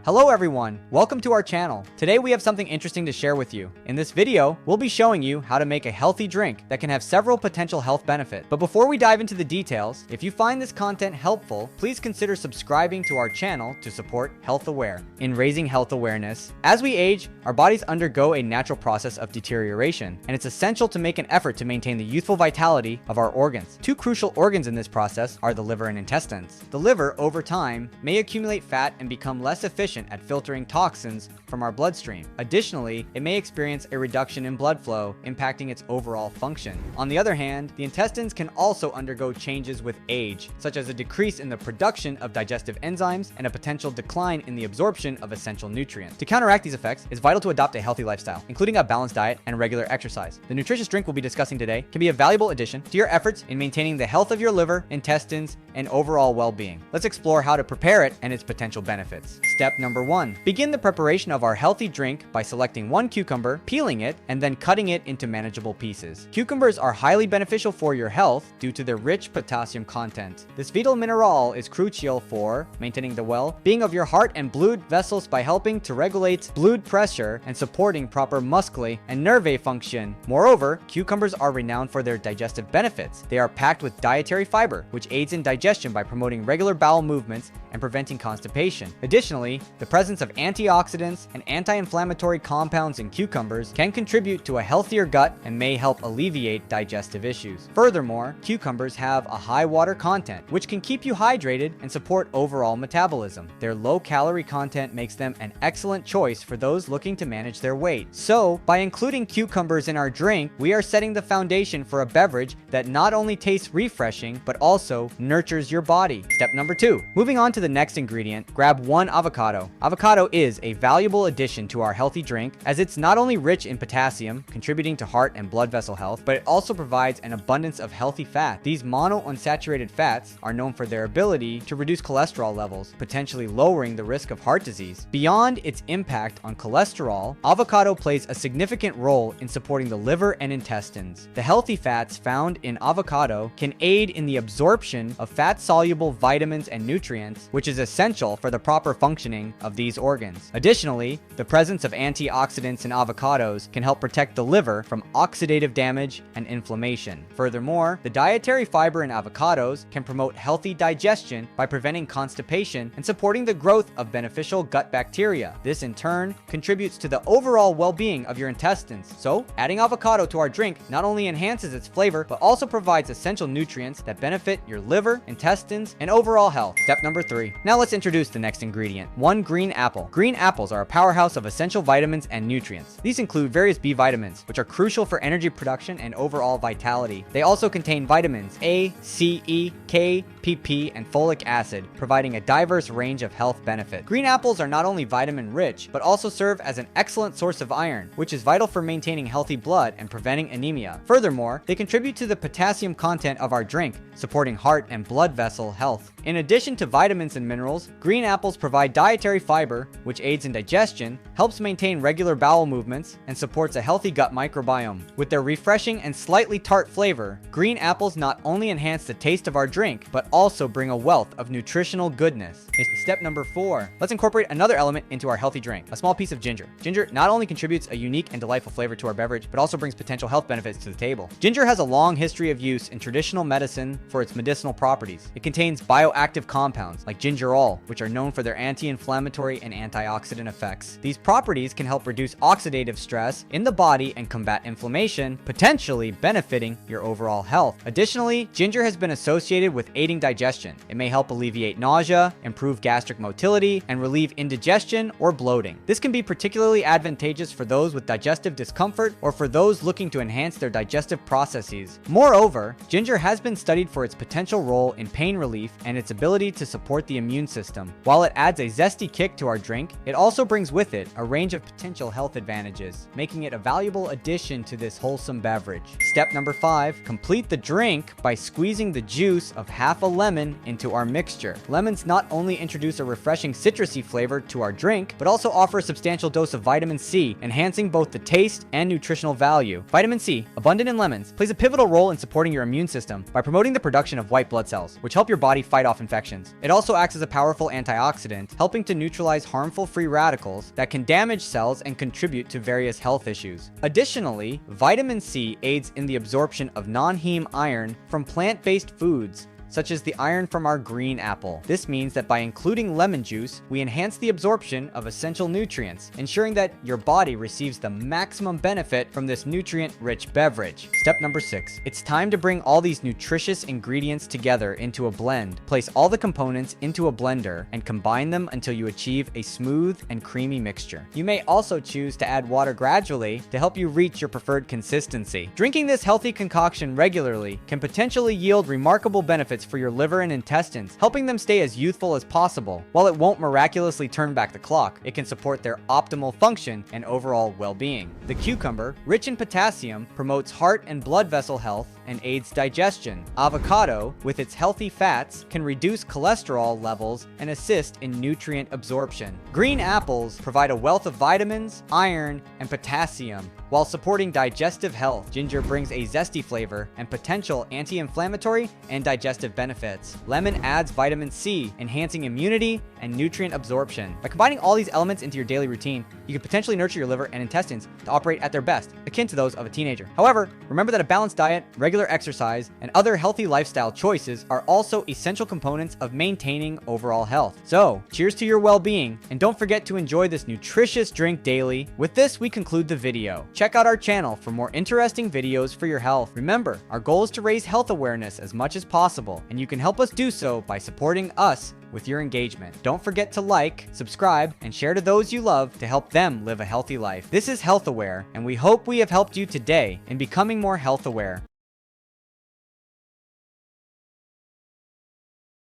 Hello everyone, welcome to our channel. Today we have something interesting to share with you. In this video, we'll be showing you how to make a healthy drink that can have several potential health benefits. But before we dive into the details, if you find this content helpful, please consider subscribing to our channel to support Health Aware. In raising health awareness, as we age, our bodies undergo a natural process of deterioration, and it's essential to make an effort to maintain the youthful vitality of our organs. Two crucial organs in this process are the liver and intestines. The liver, over time, may accumulate fat and become less efficient at filtering toxins from our bloodstream. Additionally, it may experience a reduction in blood flow, impacting its overall function. On the other hand, the intestines can also undergo changes with age, such as a decrease in the production of digestive enzymes and a potential decline in the absorption of essential nutrients. To counteract these effects, it's vital to adopt a healthy lifestyle, including a balanced diet and regular exercise. The nutritious drink we'll be discussing today can be a valuable addition to your efforts in maintaining the health of your liver, intestines, and overall well-being. Let's explore how to prepare it and its potential benefits. Step number 1. Begin the preparation of our healthy drink by selecting one cucumber, peeling it, and then cutting it into manageable pieces. Cucumbers are highly beneficial for your health due to their rich potassium content. This vital mineral is crucial for maintaining the well-being of your heart and blood vessels by helping to regulate blood pressure and supporting proper muscle and nerve function. Moreover, cucumbers are renowned for their digestive benefits. They are packed with dietary fiber, which aids in digestion by promoting regular bowel movements and preventing constipation. Additionally, the presence of antioxidants and anti-inflammatory compounds in cucumbers can contribute to a healthier gut and may help alleviate digestive issues. Furthermore, cucumbers have a high water content, which can keep you hydrated and support overall metabolism. Their low calorie content makes them an excellent choice for those looking to manage their weight. So, by including cucumbers in our drink, we are setting the foundation for a beverage that not only tastes refreshing, but also nurtures your body. Step number 2. Moving on to the next ingredient, grab one avocado. Avocado is a valuable addition to our healthy drink as it's not only rich in potassium, contributing to heart and blood vessel health, but it also provides an abundance of healthy fat. These monounsaturated fats are known for their ability to reduce cholesterol levels, potentially lowering the risk of heart disease. Beyond its impact on cholesterol, avocado plays a significant role in supporting the liver and intestines. The healthy fats found in avocado can aid in the absorption of fat-soluble vitamins and nutrients, which is essential for the proper functioning of these organs. Additionally, the presence of antioxidants in avocados can help protect the liver from oxidative damage and inflammation. Furthermore, the dietary fiber in avocados can promote healthy digestion by preventing constipation and supporting the growth of beneficial gut bacteria. This in turn contributes to the overall well-being of your intestines. So, adding avocado to our drink not only enhances its flavor, but also provides essential nutrients that benefit your liver, intestines, and overall health. Step number 3. Now let's introduce the next ingredient. One green apple. Green apples are a powerhouse of essential vitamins and nutrients. These include various B vitamins, which are crucial for energy production and overall vitality. They also contain vitamins A, C, E, K, PP, and folic acid, providing a diverse range of health benefits. Green apples are not only vitamin rich, but also serve as an excellent source of iron, which is vital for maintaining healthy blood and preventing anemia. Furthermore, they contribute to the potassium content of our drink, supporting heart and blood vessel health. In addition to vitamins and minerals, green apples provide dietary fiber, which aids in digestion, helps maintain regular bowel movements, and supports a healthy gut microbiome. With their refreshing and slightly tart flavor, green apples not only enhance the taste of our drink, but also bring a wealth of nutritional goodness. Step number 4. Let's incorporate another element into our healthy drink, a small piece of ginger. Ginger not only contributes a unique and delightful flavor to our beverage, but also brings potential health benefits to the table. Ginger has a long history of use in traditional medicine for its medicinal properties. It contains bioactive compounds like gingerol, which are known for their anti-inflammatory and antioxidant effects. These properties can help reduce oxidative stress in the body and combat inflammation, potentially benefiting your overall health. Additionally, ginger has been associated with aiding digestion. It may help alleviate nausea, improve gastric motility, and relieve indigestion or bloating. This can be particularly advantageous for those with digestive discomfort or for those looking to enhance their digestive processes. Moreover, ginger has been studied for its potential role in pain relief and its ability to support the immune system. While it adds a zesty kick to our drink, it also brings with it a range of potential health advantages, making it a valuable addition to this wholesome beverage. Step number 5. Complete the drink by squeezing the juice of half a lemon into our mixture. Lemons not only introduce a refreshing citrusy flavor to our drink, but also offer a substantial dose of vitamin C, enhancing both the taste and nutritional value. Vitamin C, abundant in lemons, plays a pivotal role in supporting your immune system by promoting the production of white blood cells, which help your body fight off infections. It also acts as a powerful antioxidant, helping to to neutralize harmful free radicals that can damage cells and contribute to various health issues. Additionally, vitamin C aids in the absorption of non-heme iron from plant-based foods, such as the iron from our green apple. This means that by including lemon juice, we enhance the absorption of essential nutrients, ensuring that your body receives the maximum benefit from this nutrient-rich beverage. Step number 6. It's time to bring all these nutritious ingredients together into a blend. Place all the components into a blender and combine them until you achieve a smooth and creamy mixture. You may also choose to add water gradually to help you reach your preferred consistency. Drinking this healthy concoction regularly can potentially yield remarkable benefits for your liver and intestines, helping them stay as youthful as possible. While it won't miraculously turn back the clock, it can support their optimal function and overall well-being. The cucumber, rich in potassium, promotes heart and blood vessel health and aids digestion. Avocado, with its healthy fats, can reduce cholesterol levels and assist in nutrient absorption. Green apples provide a wealth of vitamins, iron, and potassium, while supporting digestive health. Ginger brings a zesty flavor and potential anti-inflammatory and digestive benefits. Lemon adds vitamin C, enhancing immunity and nutrient absorption. By combining all these elements into your daily routine, you can potentially nurture your liver and intestines to operate at their best, akin to those of a teenager. However, remember that a balanced diet, regular exercise, and other healthy lifestyle choices are also essential components of maintaining overall health. So, cheers to your well-being, and don't forget to enjoy this nutritious drink daily. With this, we conclude the video. Check out our channel for more interesting videos for your health. Remember, our goal is to raise health awareness as much as possible, and you can help us do so by supporting us with your engagement. Don't forget to like, subscribe, and share to those you love to help them live a healthy life. This is Health Aware, and we hope we have helped you today in becoming more health aware.